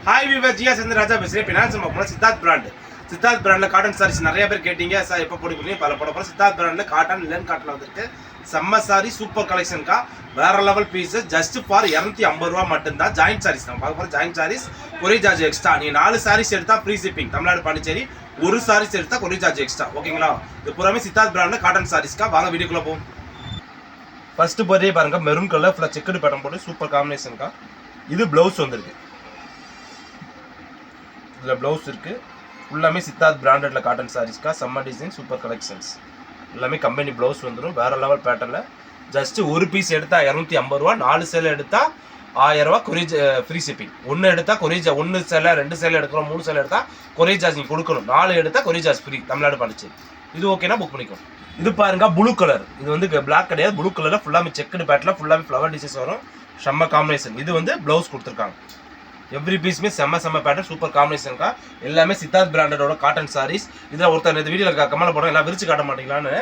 Hi விவர் ஜியா சந்திர ராஜா பேசுகிறேன். Finance போனால் Siddharth brand. Siddharth பிராண்டில் காட்டன் சாரீஸ் நிறைய பேர் கேட்டீங்க சார், எப்போ போட்டு கொடுங்க பல போட போகிறோம். சித்தார்த் பிராண்டில் காட்டன் லென் காட்டன் வந்துருக்கு. செம்ம சாரி சூப்பர் கலெக்ஷன்க்கா, வேற லெவல் பீஸு. ஜஸ்ட் ஃபார் 250 ரூபா மட்டும்தான். ஜாயின்ட் சாரீஸ் நம்ம பார்க்க போகிறோம். Joint saris courier charge extra. நீங்கள் 4 சாரீஸ் எடுத்தால் ஃப்ரீ ஷிப்பிங் தமிழ்நாடு பாண்டிச்சேரி. ஒரு சாரீஸ் எடுத்தால் கொரியர் சார்ஜ் எக்ஸ்ட்ரா. ஓகேங்களா? இது பூராமே சித்தார்த் பிராண்டில் காட்டன் சாரீஸ்க்கா. வாங்க வீடியோக்குள்ளே போகும். ஃபர்ஸ்ட் பர்த்டே பாருங்க, மெரூன் கலர் ஃபுல்லாக செக்குடு பேட்டர்ன் போட்டு சூப்பர் காம்பினேஷன்க்கா. இது ப்ளவுஸ் வந்துருக்கு. இதில் ப்ளவுஸ் இருக்குது. ஃபுல்லாமே சித்தார்த் பிராண்டடில் காட்டன் சாரீஸ்க்கா. செம்ம டிசைன், சூப்பர் கலெக்ஷன்ஸ். எல்லாமே கம்பெனி ப்ளவுஸ் வந்துடும். வேறு லெவல் பேட்டர்னில். ஜஸ்ட்டு ஒரு பீஸ் எடுத்தால் 250 ரூபா. 4 சேலை எடுத்தால் 1000 ரூபா கொரியர் ஃப்ரீ ஷிப்பிங். ஒன்று எடுத்தால் கொரியர் 1 சேலை 2 சேலை எடுக்கிறோம். 3 சேலை எடுத்தால் கொரியர் சார்ஜ் நீங்கள் கொடுக்கணும். 4 எடுத்தால் courier charge free Tamil Nadu Pondicherry. இது ஓகேனா புக் பண்ணிக்கோ. இது பாருங்க ப்ளூ கலர். இது வந்து பிளாக் கிடையாது, ப்ளூ கலரில் ஃபுல்லாமே செக்குடு பேட்டில் ஃபுல்லாமே ஃப்ளவர் டிசைன்ஸ் வரும். செம்ம காம்பினேஷன். இது வந்து ப்ளவுஸ் கொடுத்துருக்காங்க. எவ்ரி பீஸுமே செம்ம பேட்டர்ன், சூப்பர் காம்பினேஷன்க்கா. எல்லாமே சித்தார்த் பிராண்டடோட காட்டன் சாரீஸ். இதில் ஒருத்தர் இந்த வீடியோவில் கமலை போடுறோம், எல்லாம் விரிச்சு காட்ட மாட்டீங்களான்னு.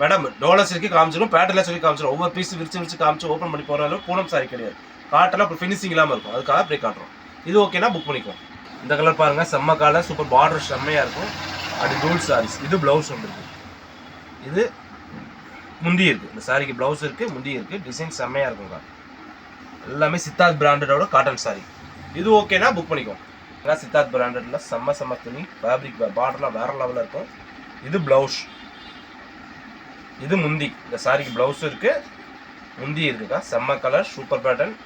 மேடம் டோலர்ஸ் இருக்கு காமிச்சிடும், பேட்டர்ல சொல்லி காமிச்சிடும். ஒவ்வொரு பீஸ் விரிச்சு காமிச்சு ஓப்பன் பண்ணி போகிற அளவு பூனம் சாரி கிடையாது. காட்டெல்லாம் அப்புறம் ஃபினிஷிங் இல்லாமல் இருக்கும். அதுக்காக அப்படியே காட்டுறோம். இது ஓகேனா புக் பண்ணிக்கோ. இந்த கலர் பாருங்கள், செம்ம கலர், சூப்பர் பார்டர் செம்மையாக இருக்கும். அப்படி டூல் சாரீஸ். இது ப்ளவுஸ் வந்துருக்கு. இது முந்தி இருக்குது. இந்த சாரிக்கு ப்ளவுஸ் இருக்குது, முந்தி இருக்குது. டிசைன் செம்மையாக இருக்குங்க. எல்லாமே சித்தார்த் பிராண்டடோட காட்டன் சாரி. இது ஓகேனா புக் பண்ணிக்கோ. சித்தார்த் பிராண்டட்ல செம்ம துணி, ஃபேப்ரிக் பார்டர்லாம் வேற லெவலில் இருக்கும். இது ப்ளவுஸ், இது முந்தி. இந்த சாரிக்கு ப்ளவுஸ் இருக்கு, முந்தி இருக்குக்கா. செம்ம கலர், சூப்பர் பேட்டர்ன்.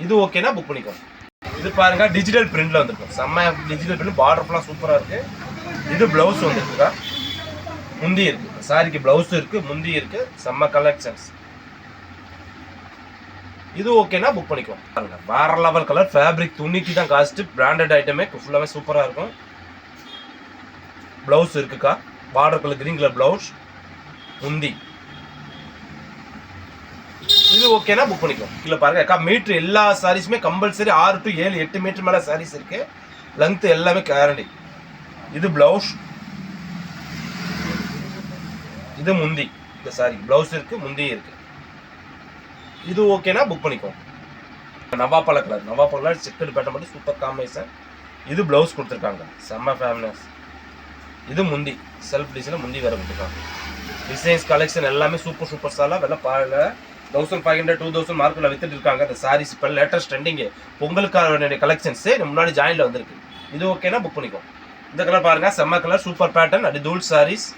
இது ஓகேனா புக் பண்ணிக்கோ. இது பாருங்க, டிஜிட்டல் பிரிண்ட்ல வந்துருக்கும். செம்ம டிஜிட்டல் பிரிண்ட், பார்டர் ஃபுல்லாக சூப்பராக இருக்கு. இது ப்ளவுஸ் வந்துருக்குக்கா, முந்தி இருக்கு. சாரிக்கு ப்ளவுஸ் இருக்கு, முந்தி இருக்கு. செம்ம கலெக்ஷன்ஸ். இது ஓகேனா புக் பண்ணிக்கோ. வேற லெவல் கலர், ஃபேப்ரிக் துணிக்கு தான் காஸ்ட். பிராண்டட் ஐட்டமே ஃபுல்லாமே சூப்பராக இருக்கும். ப்ளவுஸ் இருக்குக்கா, border colour green colour blouse, முந்தி. இது ஓகேனா புக் பண்ணிக்கோ. இல்லை பாருங்க அக்கா, மீட்ரு எல்லா சாரீஸுமே கம்பல்சரி 6 to 7 8 மீட்டர் மேலே சாரீஸ் இருக்கு. லென்த் எல்லாமே கேரண்டி. இது ப்ளவுஸ், இது முந்தி. இந்த சாரி ப்ளவுஸ் இருக்கு, முந்தி இருக்கு. இது ஓகேனா புக் பண்ணிக்கோ. நவாப்பழ கலர், நவாப்பழ கலர் செக்குடு பேட்டர்ன் மட்டும் சூப்பர் காம்பினேஷன். இது ப்ளவுஸ் கொடுத்துருக்காங்க, செம்ம ஃபேமஸ். இது முந்தி, செல்ஃப் டிசைனில் முந்தி வேறு கொடுத்துருக்காங்க. டிசைன்ஸ் கலெக்ஷன் எல்லாமே சூப்பர் ஸ்டாலாக வெள்ள 1500 2000 மார்க்கெட்டில் வித்துட்டு இருக்காங்க. இந்த சாரீஸ் இப்போ லேட்டஸ்ட் ட்ரெண்டிங்கு பொங்கலுக்கான கலெக்ஷன்ஸே முன்னாடி ஜாயினில் வந்திருக்கு. இது ஓகேனா புக் பண்ணிக்கோ. இந்த கலர் பாருங்கள், செம்ம கலர், சூப்பர் பேட்டர்ன். அப்படி தூள் சாரீஸ்.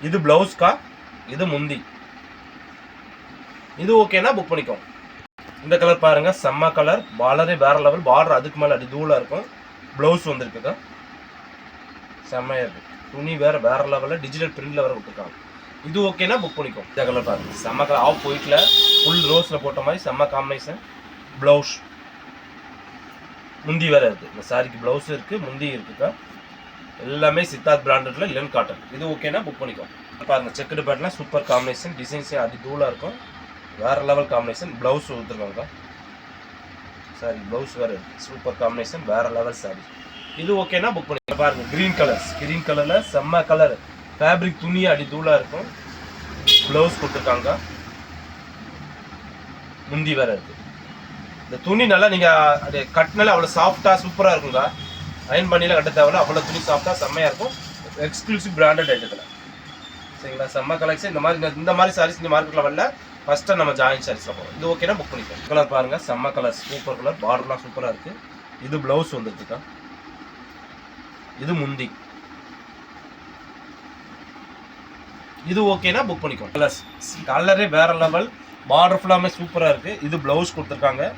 இது ப்ளவுஸ்க்கா, இது முந்தி. இது ஓகேனா புக் பண்ணிக்கோ. இந்த கலர் பாருங்க, செம்ம கலர், பார்டரே வேற லெவல். பார்டர் அதுக்கு மேலே அடி தூளாக இருக்கும். ப்ளவுஸ் வந்துருக்குக்கா, செம்மையாக இருக்கு. துணி வேற லெவலில் டிஜிட்டல் பிரிண்டில் வேற விட்டுருக்காங்க. இது ஓகேனா புக் பண்ணிக்கோ. இந்த கலர் பாருங்க, செம்ம கலர், ஆஃப் ஒயிட்ல ஃபுல் ரோஸில் போட்ட மாதிரி செம்ம காம்பினேஷன். ப்ளவுஸ், முந்தி வேற இருக்கு. இந்த சாரிக்கு ப்ளவுஸ் இருக்கு, முந்தி இருக்குக்கா. எல்லாமே சித்தார்த் பிராண்டட்ல லென் காட்டன். இது ஓகேனா புக் பண்ணிக்கோ. பாருங்க, செக்குடு பேட்டர்லாம் சூப்பர் காம்பினேஷன். டிசைன்ஸே அடி தூளாக இருக்கும். வேற லெவல் காம்பினேஷன். ப்ளவுஸ் கொடுத்துருக்காங்க. சாரி ப்ளவுஸ் வேறு சூப்பர் காம்பினேஷன், வேற லெவல் சாரி. இது ஓகேனா புக் பண்ணி பாருங்க. கிரீன் கலர்ஸ், கிரீன் கலர்ல செம்ம கலர், ஃபேப்ரிக் துணி அடி தூளாக இருக்கும். ப்ளவுஸ் கொடுத்துருக்காங்க, முந்தி வேற இருக்கு. இந்த துணி நல்லா நீங்கள் அப்படியே கட்டினால அவ்வளோ சாஃப்டாக சூப்பராக இருக்குங்க. அயன் பண்ணியில் கட்ட தேவையில்ல, அவ்வளோ துணி சாஃப்டாக செம்மையாக இருக்கும். எக்ஸ்க்ளூசிவ் பிராண்டட் ஐட்டத்தில் சரிங்களா. செம்ம கலெக்ஷன். இந்த மாதிரி சாரீஸ் இந்த மார்க்கெட்டில் வரல. ஃபஸ்ட்டு நம்ம ஜாயின் சாரீஸில் போகிறோம். இது ஓகேனா புக் பண்ணிப்போம். கலர் பாருங்கள், செம்ம கலர், சூப்பர் கலர், பார்டர்லாம் சூப்பராக இருக்குது. இது ப்ளவுஸ் வந்துருக்குக்கா, இது முந்தி. இது ஓகேனா புக் பண்ணிக்கோ. கலரே வேற லெவல், பார்டர் ஃபுல்லாமே சூப்பராக இருக்குது. இது ப்ளவுஸ் கொடுத்துருக்காங்க.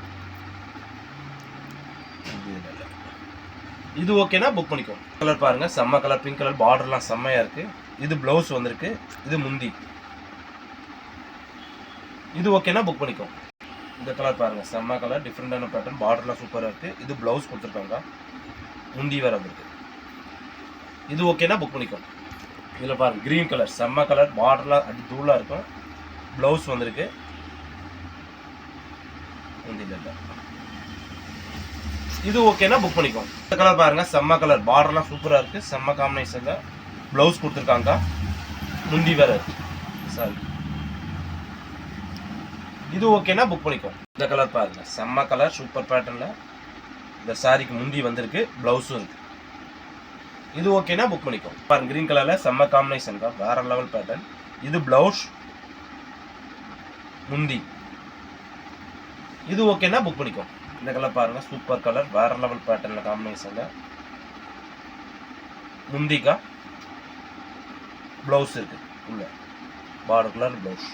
இது ஓகேனா புக் பண்ணிக்கோ. கலர் பாருங்கள், செம்ம கலர், பிங்க் கலர், பார்டர்லாம் செம்மையாக இருக்குது. இது ப்ளவுஸ் வந்திருக்கு, இது முந்தி. இது ஓகேனா புக் பண்ணிக்கோ. இந்த கலர் பாருங்கள், செம்ம கலர், டிஃப்ரெண்டான பேட்டர்ன், பார்டர்லாம் சூப்பராக இருக்குது. இது ப்ளவுஸ் கொடுத்துருக்காங்க, முந்தி வேறு வந்துருக்கு. இது ஓகேனா புக் பண்ணிக்கோ. இதில் பாருங்கள், க்ரீன் கலர், செம்ம கலர், பார்டர்லாம் அடி தூளாக இருக்கும். ப்ளவுஸ் வந்திருக்கு, முந்தியில். இது ஓகேனா புக் பண்ணிக்கோ. இந்த கலர் பாருங்கள், செம்ம கலர், பார்டர்லாம் சூப்பராக இருக்குது. செம்ம காம்பினேஷனில் ப்ளவுஸ் கொடுத்துருக்காங்க, முந்தி வேறு இருக்குது. சாரி இது ஓகேனா புக் பண்ணிக்கோ. இந்த கலர் பாருங்க, செம்ம கலர், சூப்பர் பேட்டர்ன்ல இந்த சாரிக்கு முந்தி வந்திருக்கு, பிளவுஸும் இருக்கு. இது ஓகேனா புக் பண்ணிக்கோ. பாருங்க கிரீன் கலர்ல செம்ம காம்பினேஷன் தான், வேற லெவல் பேட்டர்ன். இது பிளவுஸ், முந்தி. இது ஓகேனா புக் பண்ணிக்கோ. இந்த கலர் பாருங்க, சூப்பர் கலர், வேற லெவல் பேட்டர்ன்ல காம்பினேஷன்ல முந்திக்கா பிளவுஸ் இருக்கு, உள்ள பார்டர் கலர் பிளவுஸ்.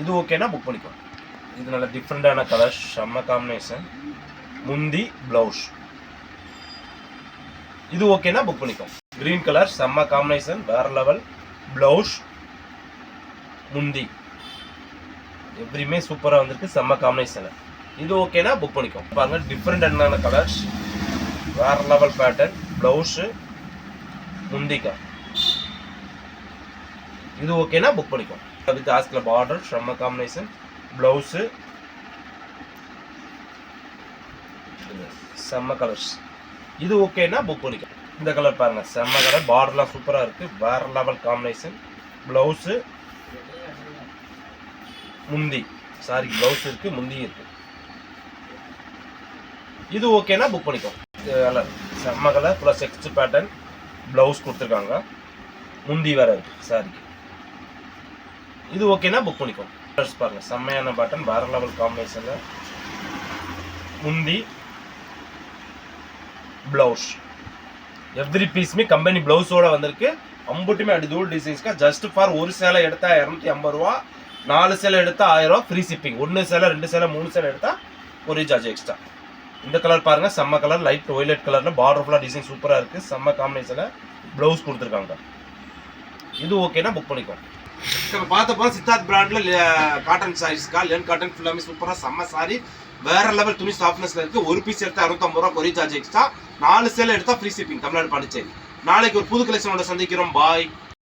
இது ஓகேனா புக் பண்ணிக்கோ. இது நல்ல டிஃப்ரெண்டான கலர், செம்ம காம்பினேஷன், முந்தி பிளவுஸ். இது ஓகேனா புக் பண்ணிக்கோ. கிரீன் கலர் செம்ம காம்பினேஷன், வேற லெவல், பிளவுஸ், முந்தி. எவ்ரிமே சூப்பரா வந்திருக்கு, செம்ம காம்பினேஷன். இது ஓகேனா புக் பண்ணிக்கோ. பாருங்க டிஃப்ரெண்டான கலர்ஸ், வேற லெவல் பேட்டர்ன், பிளவுஸ், முந்திக்கா. இது ஓகேனா புக் பண்ணிக்கோ. வித் ஆஸ்க்ல பார்டர், செம்ம காம்பினேஷன், பிளவுஸ், செம்ம கலர்ஸ். இது ஓகேனா புக் பண்ணிக்கோ. இந்த கலர் பாருங்க, செம்ம கலர், பார்டர்லாம் சூப்பரா இருக்கு, வேற லெவல் காம்பினேஷன், பிளவுஸ், முந்தி. சாரி பிளவுஸ் இருக்கு, முந்தி இருக்கு. இது ஓகேனா புக் பண்ணிக்கோ. கலர் செம்ம கலர், ஃபுல்லா செக்ஸ்ட் பேட்டர்ன், பிளவுஸ் கொடுத்துருக்காங்க, முந்தி வேற இருக்கு சாரிக்கு. இது ஓகேனா புக் பண்ணிக்கோ. கலர்ஸ் பாருங்க, செம்மையான பேட்டர்ன், வேற லெவல் காம்பினேஷன்ல முந்தி, பிளவுஸ். எவ்ரி பீஸுமே கம்பெனி பிளவுஸோட வந்திருக்கு. அம்புட்டுமே அடி தூள் டிசைன்ஸ்க்கா. ஜஸ்ட் ஃபார் ஒரு சேலை எடுத்தா 250 ரூபா, 4 சேலை எடுத்தா 1000 ரூபா ஃப்ரீ ஷிப்பிங். 1 சேலை 2 சேலை 3 சேலை எடுத்தா ஒரு சார்ஜ் எக்ஸ்ட்ரா. இந்த கலர் பாருங்க, செம்ம கலர், லைட் ஒய்லட் கலர்ல பார்டர் ஃபுல்லா டிசைன் சூப்பரா இருக்கு, செம்ம காம்பினேஷன்ல பிளவுஸ் கொடுத்துருக்காங்க. இது ஓகேனா புக் பண்ணிக்கோ. நம்ம பார்த்த போல சித்தார்த் பிராண்ட்ல காட்டன் சாரீஸ்க்கா, லேன் காட்டன் ஃபுல்லாமே சூப்பரா செம்ம சாரி, வேற லெவல் துணி சாஃப்ட்னஸ்ல இருக்கு. ஒரு பீஸ் எடுத்தா 650 ரூபா கொரியர் சார்ஜ் எக்ஸ்ட்ரா, 4 சேலை எடுத்தா ஃப்ரீ ஷிப்பிங், தமிழ்நாடு பாண்டிச்சேரி. நாளைக்கு ஒரு புது கலெக்ஷனோட சந்திக்கிறோம். பாய்.